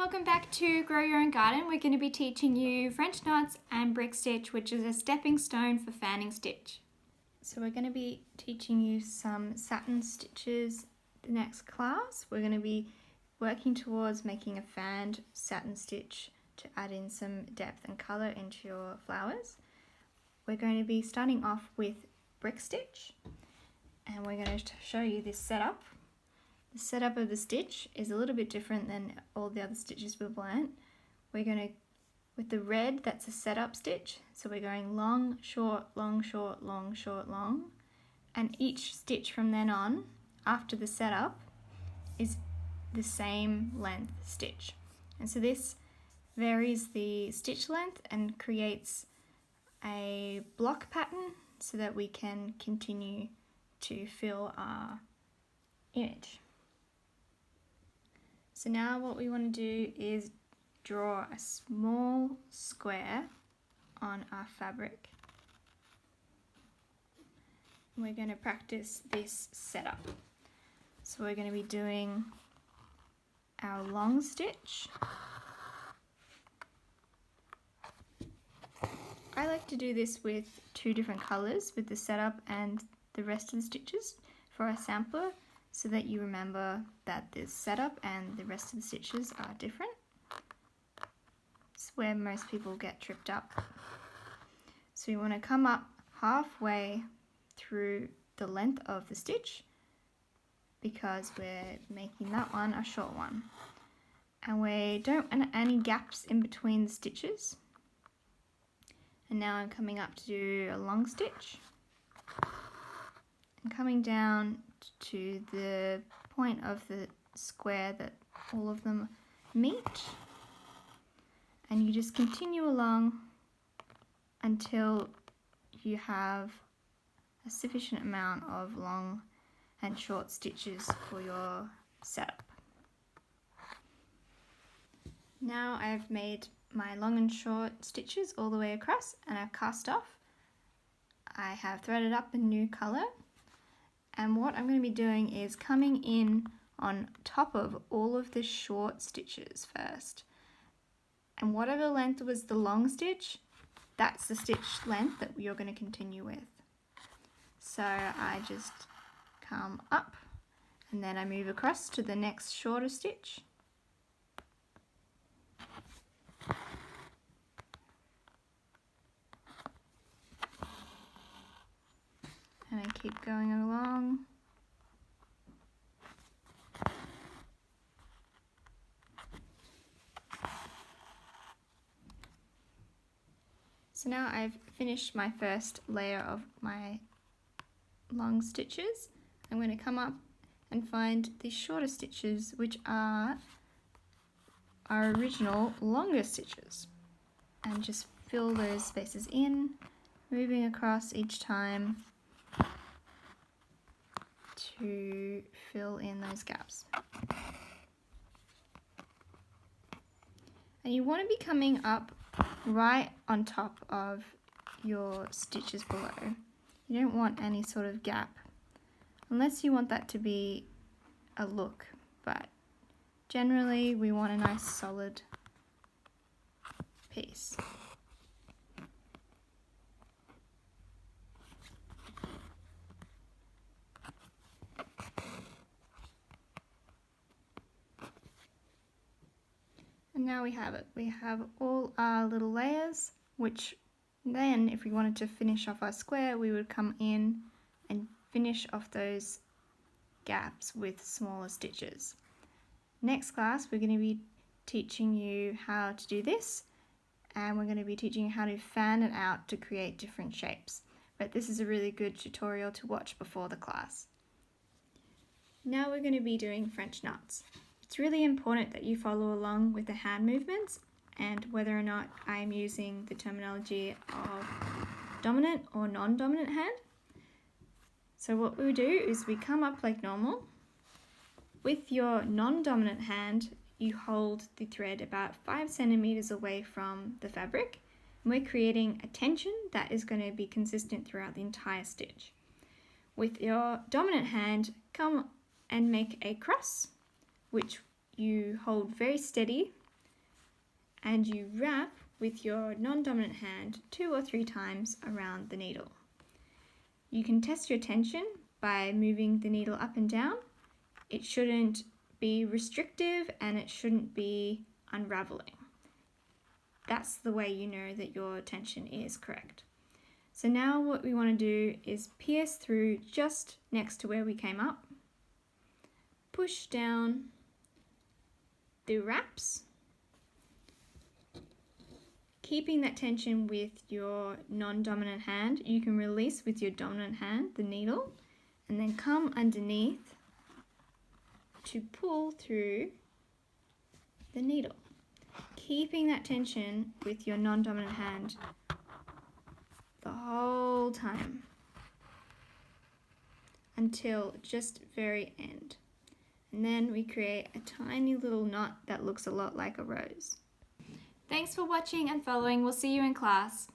welcome back to Grow Your Own Garden. We're going to be teaching you French knots and brick stitch, which is a stepping stone for fanning stitch. So we're going to be teaching you some satin stitches the next class. We're going to be working towards making a fanned satin stitch to add in some depth and colour into your flowers. We're going to be starting off with brick stitch, and we're going to show you this setup. The setup of the stitch is a little bit different than all the other stitches we've learnt. We're going to, with the red, that's a setup stitch. So we're going long, short, long, short, long, short, long. And each stitch from then on, after the setup, is the same length stitch. And so this varies the stitch length and creates a block pattern so that we can continue to fill our image. So now what we want to do is draw a small square on our fabric. We're going to practice this setup. So we're going to be doing our long stitch. I like to do this with two different colours, with the setup and the rest of the stitches for a sampler, so that you remember that the setup and the rest of the stitches are different. It's where most people get tripped up. So you want to come up halfway through the length of the stitch, because we're making that one a short one. And we don't want any gaps in between the stitches. And now I'm coming up to do a long stitch. And coming down to the point of the square that all of them meet, and you just continue along until you have a sufficient amount of long and short stitches for your setup. Now I've made my long and short stitches all the way across, and I've cast off. I have threaded up a new colour. And what I'm going to be doing is coming in on top of all of the short stitches first. And whatever length was the long stitch, that's the stitch length that you're going to continue with. So I just come up and then I move across to the next shorter stitch. And I keep going along. So now I've finished my first layer of my long stitches. I'm going to come up and find the shorter stitches, which are our original longer stitches, and just fill those spaces in, moving across each time to fill in those gaps. And you want to be coming up right on top of your stitches below. You don't want any sort of gap, unless you want that to be a look, but generally we want a nice solid piece. And now we have it. We have all our little layers, which then if we wanted to finish off our square, we would come in and finish off those gaps with smaller stitches. Next class, we're going to be teaching you how to do this, and we're going to be teaching you how to fan it out to create different shapes. But this is a really good tutorial to watch before the class. Now we're going to be doing French knots. It's really important that you follow along with the hand movements and whether or not I'm using the terminology of dominant or non-dominant hand. So what we do is we come up like normal. With your non-dominant hand, you hold the thread about 5 centimeters away from the fabric, and we're creating a tension that is going to be consistent throughout the entire stitch. With your dominant hand, come and make a cross, which you hold very steady and you wrap with your non-dominant hand 2 or 3 times around the needle. You can test your tension by moving the needle up and down. It shouldn't be restrictive and it shouldn't be unraveling. That's the way you know that your tension is correct. So now what we want to do is pierce through just next to where we came up, push down the wraps, keeping that tension with your non-dominant hand. You can release with your dominant hand the needle and then come underneath to pull through the needle, keeping that tension with your non-dominant hand the whole time until just very end. And then we create a tiny little knot that looks a lot like a rose. Thanks for watching and following. We'll see you in class.